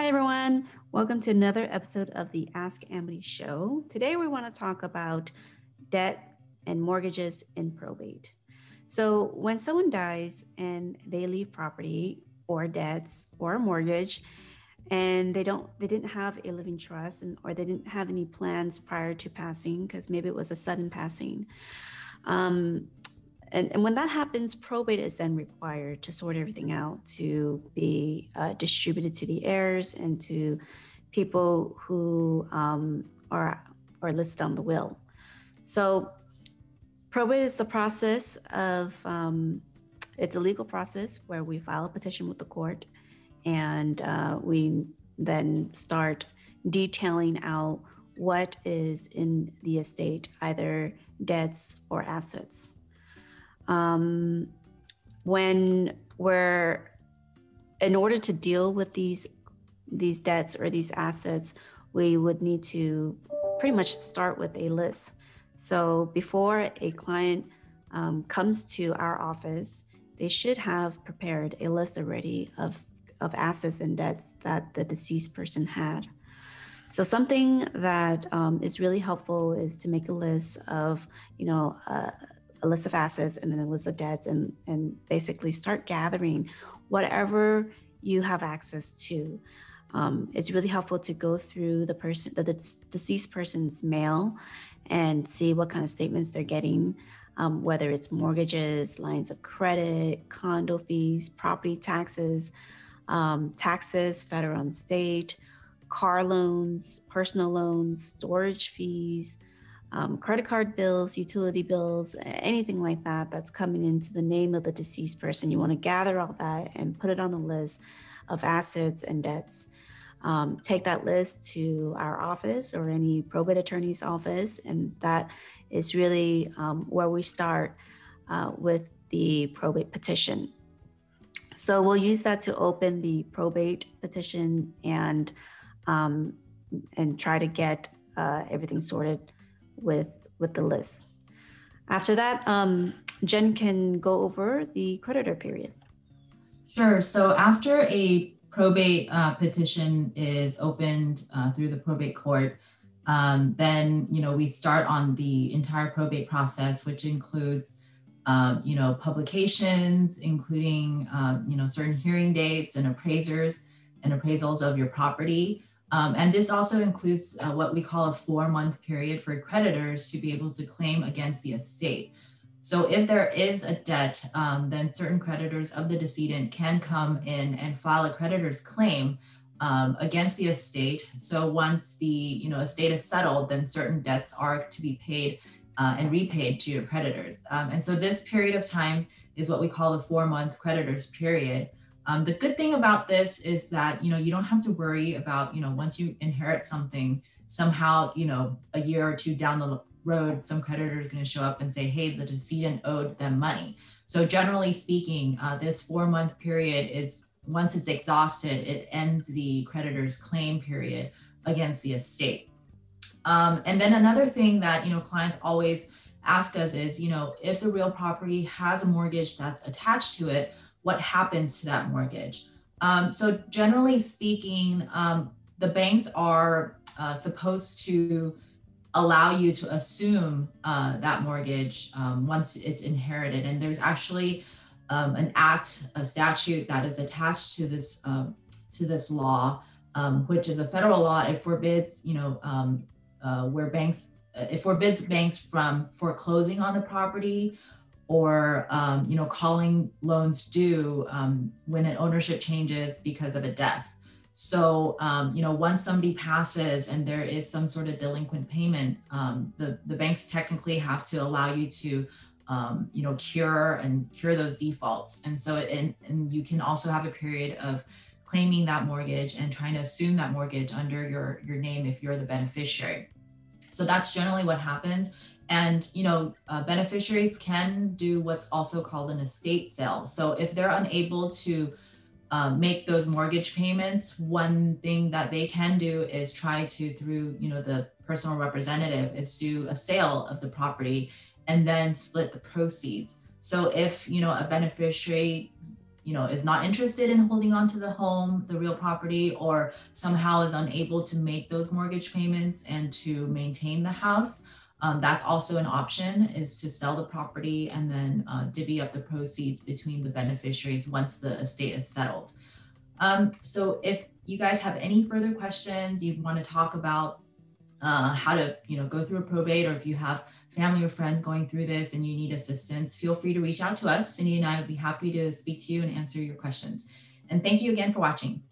Hi, everyone. Welcome to another episode of the Ask Amity Show. Today, we want to talk about debt and mortgages in probate. So when someone dies and they leave property or debts or a mortgage, and they didn't have a living trust or they didn't have any plans prior to passing because maybe it was a sudden passing. And when that happens, probate is then required to sort everything out, to be distributed to the heirs and to people who are listed on the will. So probate is the process of, it's a legal process where we file a petition with the court, and we then start detailing out what is in the estate, either debts or assets. In order to deal with these debts or these assets, we would need to pretty much start with a list. So before a client comes to our office, they should have prepared a list already of assets and debts that the deceased person had. So something that is really helpful is to make a list of, a list of assets and then a list of debts, and basically start gathering whatever you have access to. It's really helpful to go through the deceased person's mail and see what kind of statements they're getting, whether it's mortgages, lines of credit, condo fees, property taxes, federal and state, car loans, personal loans, storage fees, credit card bills, utility bills, anything like that that's coming into the name of the deceased person. You want to gather all that and put it on a list of assets and debts. Take that list to our office or any probate attorney's office, and that is really where we start with the probate petition. So we'll use that to open the probate petition and try to get everything sorted with the list. After that, Jen can go over the creditor period. Sure. So after a probate petition is opened through the probate court, then we start on the entire probate process, which includes publications, including certain hearing dates and appraisals of your property. And this also includes what we call a 4-month period for creditors to be able to claim against the estate. So if there is a debt, then certain creditors of the decedent can come in and file a creditor's claim against the estate. So once the estate is settled, then certain debts are to be paid and repaid to your creditors. And so this period of time is what we call the 4-month creditors period. The good thing about this is that, you don't have to worry about, once you inherit something, somehow, a year or two down the road, some creditor is going to show up and say, hey, the decedent owed them money. So generally speaking, this 4-month period is, once it's exhausted, it ends the creditor's claim period against the estate. And then another thing that, clients always ask us is, if the real property has a mortgage that's attached to it, what happens to that mortgage? So generally speaking, the banks are supposed to allow you to assume that mortgage once it's inherited. And there's actually a statute that is attached to this law, which is a federal law. It forbids, it forbids banks from foreclosing on the property, or calling loans due when an ownership changes because of a death. So once somebody passes and there is some sort of delinquent payment, the banks technically have to allow you to cure those defaults. And so and you can also have a period of claiming that mortgage and trying to assume that mortgage under your name if you're the beneficiary. So that's generally what happens. And, beneficiaries can do what's also called an estate sale. So if they're unable to make those mortgage payments, one thing that they can do is try to, through, the personal representative, is do a sale of the property and then split the proceeds. So if, a beneficiary, is not interested in holding on to the home, the real property, or somehow is unable to make those mortgage payments and to maintain the house, that's also an option, is to sell the property and then divvy up the proceeds between the beneficiaries once the estate is settled. So if you guys have any further questions, you want to talk about how to, go through a probate, or if you have family or friends going through this and you need assistance, feel free to reach out to us. Cindy and I would be happy to speak to you and answer your questions. And thank you again for watching.